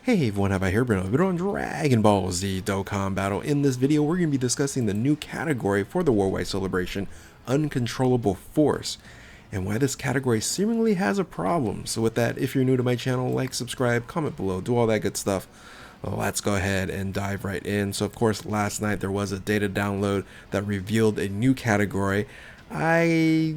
Hey everyone, have I here been a bit on Dragon Ball Z Dokkan Battle. In this video, we're going to be discussing the new category for the Worldwide Celebration, Uncontrollable Force, and why this category seemingly has a problem. So with that, if you're new to my channel, like, subscribe, comment below, do all that good stuff. Well, let's go ahead and dive right in. So of course, last night there was a data download that revealed a new category. I,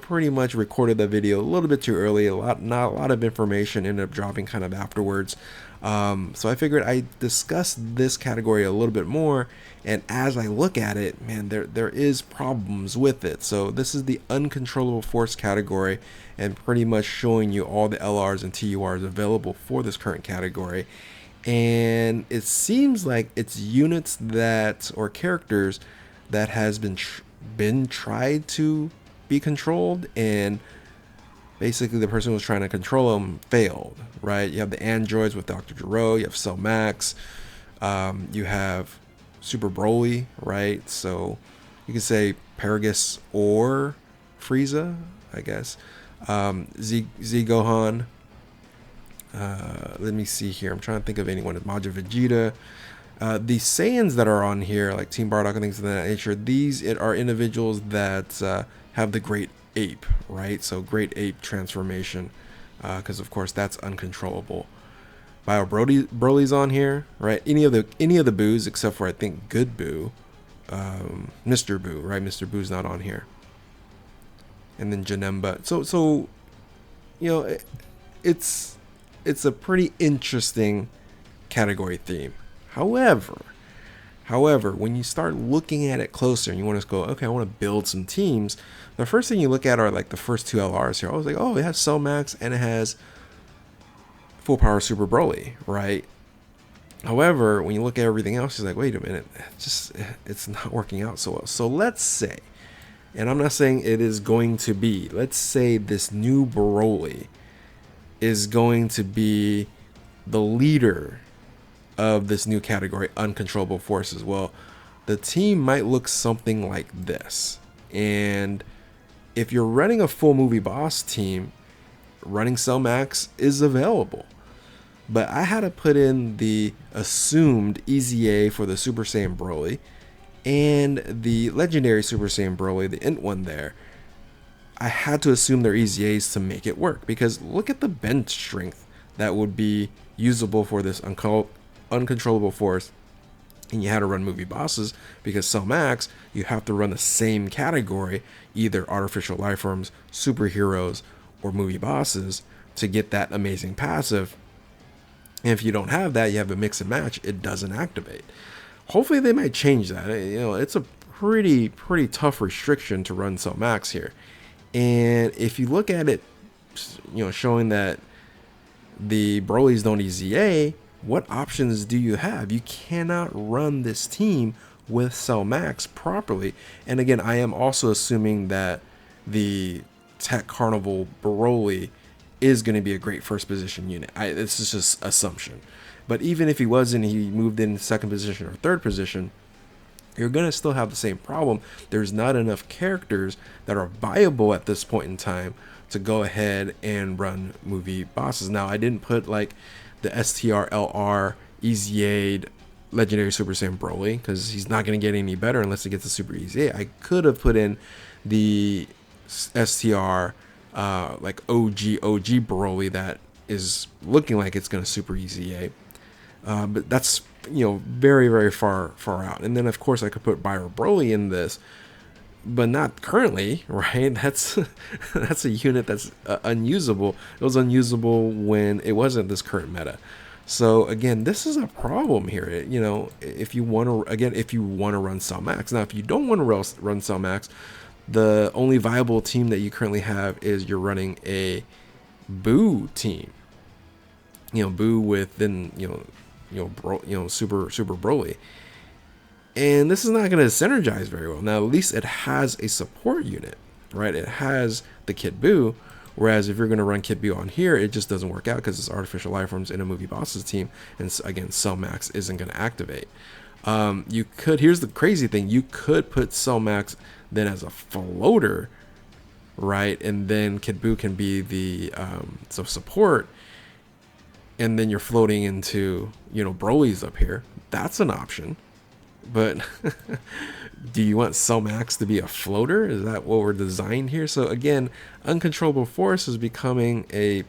pretty much recorded the video a little bit too early. Not a lot of information ended up dropping kind of afterwards. So I figured I'd discuss this category a little bit more. And as I look at it, man, there is problems with it. So this is the Uncontrollable Force category, and pretty much showing you all the LRs and TURs available for this current category. And it seems like it's units that, or characters that has been tried to be controlled, and basically the person who was trying to control them failed, right? You have the androids with Dr. Gero, you have Cell Max, you have Super Broly, right? So you can say Paragus or Frieza, I guess. Z Gohan. Let me see here. I'm trying to think of anyone. Majin Vegeta. The Saiyans that are on here, like Team Bardock and things of that nature, these are individuals that have the Great Ape, right? So Great Ape transformation, because of course that's uncontrollable. Broly's on here, right? Any of the Boos except for I think Good Boo, Mr. Boo, right? Mr. Boo's not on here, and then Janemba. So it's a pretty interesting category theme. However, when you start looking at it closer and you want to go, okay, I want to build some teams, the first thing you look at are like the first two LRs here. I was like, oh, it has Cell Max and it has Full Power Super Broly, right? However, when you look at everything else, you're like, wait a minute, it's not working out so well. So let's say, and I'm not saying it is going to be, let's say this new Broly is going to be the leader of this new category, Uncontrollable Forces. Well, the team might look something like this. And if you're running a full movie boss team, running Cell Max is available. But I had to put in the assumed EZA for the Super Saiyan Broly and the legendary Super Saiyan Broly, the Int one there. I had to assume their EZAs to make it work, because look at the bench strength that would be usable for this Uncontrollable Force, and you had to run movie bosses, because Cell Max, you have to run the same category, either artificial life forms, superheroes, or movie bosses to get that amazing passive. And if you don't have that, you have a mix and match, it doesn't activate. Hopefully they might change that. It's a pretty tough restriction to run Cell Max here. And if you look at it, showing that the Brolys don't EZA, what options do you have? You cannot run this team with Cell Max properly. And again, I am also assuming that the Tech Carnival Broly is going to be a great first position unit. This is just assumption. But even if he wasn't, he moved in second position or third position, you're going to still have the same problem. There's not enough characters that are viable at this point in time to go ahead and run movie bosses. Now, I didn't put like the STR-LR EZA'd legendary Super Saiyan Broly, because he's not going to get any better unless he gets a Super EZA. I could have put in the STR like OG Broly that is looking like it's going to Super EZA. But that's very far out. And then of course I could put Bio Broly in this, but not currently, right? That's a unit that's unusable. It was unusable when it wasn't this current meta. So again, this is a problem here. If you want to run Cell Max. Now, if you don't want to run Cell Max, the only viable team that you currently have is you're running a Boo team. Boo with then Super Broly. And this is not going to synergize very well. Now, at least it has a support unit, right? It has the Kid Boo, whereas if you're going to run Kid Boo on here, it just doesn't work out because it's artificial life forms in a movie bosses team, and again, Cell Max isn't going to activate. Here's the crazy thing, you could put Cell Max then as a floater, right? And then Kid Boo can be the support, and then you're floating into, you know, Broly's up here. That's an option. But do you want Cellmax to be a floater? Is that what we're designed here? So again, uncontrollable force is becoming a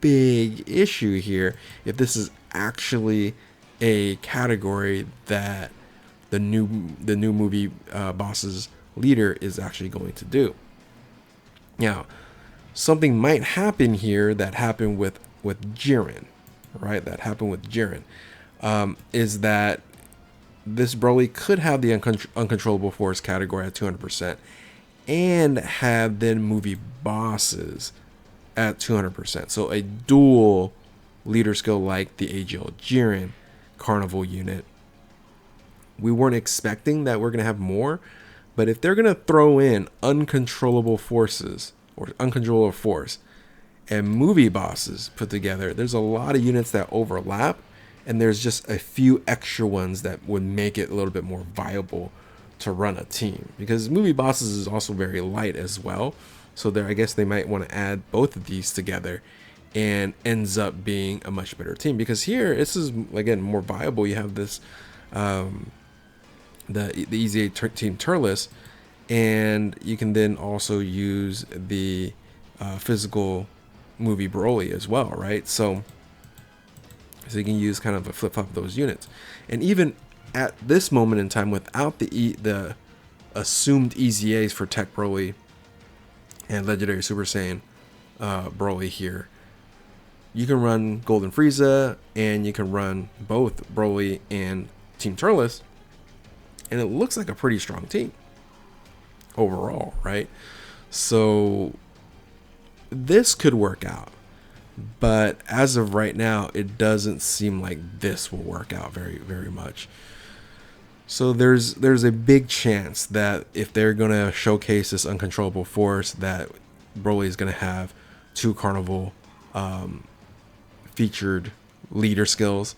big issue here if this is actually a category that the new movie boss's leader is actually going to do. Now, something might happen here that happened with Jiren, right? That happened with Jiren, is that this Broly could have the uncontrollable force category at 200% and have then movie bosses at 200%. So a dual leader skill like the AGL Jiren Carnival unit. We weren't expecting that we're going to have more, but if they're going to throw in uncontrollable forces or uncontrollable force and movie bosses put together, there's a lot of units that overlap, and there's just a few extra ones that would make it a little bit more viable to run a team, because movie bosses is also very light as well. So there, I guess they might want to add both of these together, and ends up being a much better team, because here this is again more viable. You have this the Easy Team Turles, and you can then also use the physical movie Broly as well, right? So you can use kind of a flip-flop of those units. And even at this moment in time, without the assumed EZAs for Tech Broly and Legendary Super Saiyan Broly here, you can run Golden Frieza, and you can run both Broly and Team Turles, and it looks like a pretty strong team overall, right? So this could work out, but as of right now, it doesn't seem like this will work out very, very much. So there's a big chance that if they're gonna showcase this uncontrollable force, that Broly is gonna have 2 Carnival featured leader skills,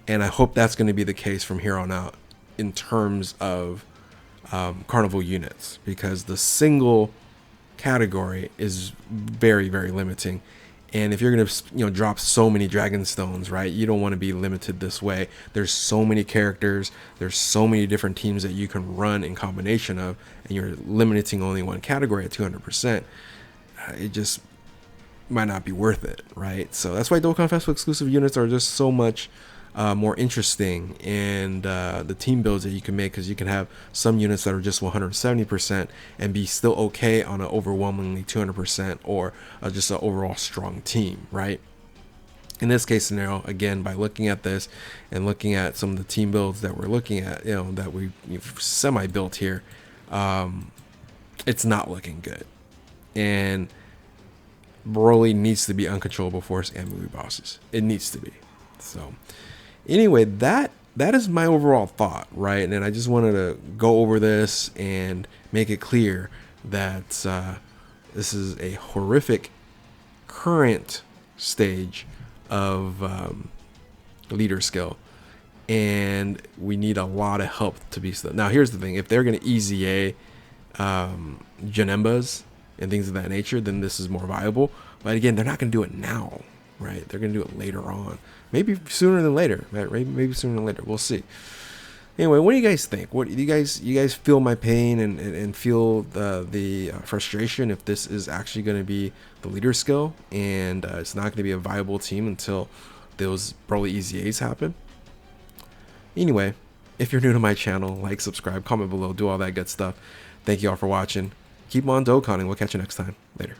and I hope that's going to be the case from here on out in terms of Carnival units, because the single category is very, very limiting. And if you're going to, you know, drop so many Dragon Stones, right, you don't want to be limited this way. There's so many characters, there's so many different teams that you can run in combination of, and you're limiting only one category at 200%. It just might not be worth it, right? So that's why Dokkan Festival exclusive units are just so much more interesting, and the team builds that you can make, because you can have some units that are just 170% and be still okay on an overwhelmingly 200%, or just an overall strong team, right? In this case scenario, again, by looking at this and looking at some of the team builds that we're looking at, you know, that we've semi-built here, it's not looking good. And Broly needs to be uncontrollable force and movie bosses. It needs to be. So anyway, that is my overall thought, right? And I just wanted to go over this and make it clear that this is a horrific current stage of leader skill, and we need a lot of help to be still. Now here's the thing: if they're going to EZA Janembas and things of that nature, then this is more viable. But again, they're not going to do it now, right? They're going to do it later on, maybe sooner than later, right? Maybe sooner than later. We'll see. Anyway, what do you guys think? What do you guys feel my pain and feel the frustration if this is actually going to be the leader skill, and it's not going to be a viable team until those Broly EZAs happen? Anyway, if you're new to my channel, like, subscribe, comment below, do all that good stuff. Thank you all for watching. Keep on Dokkaning. We'll catch you next time. Later.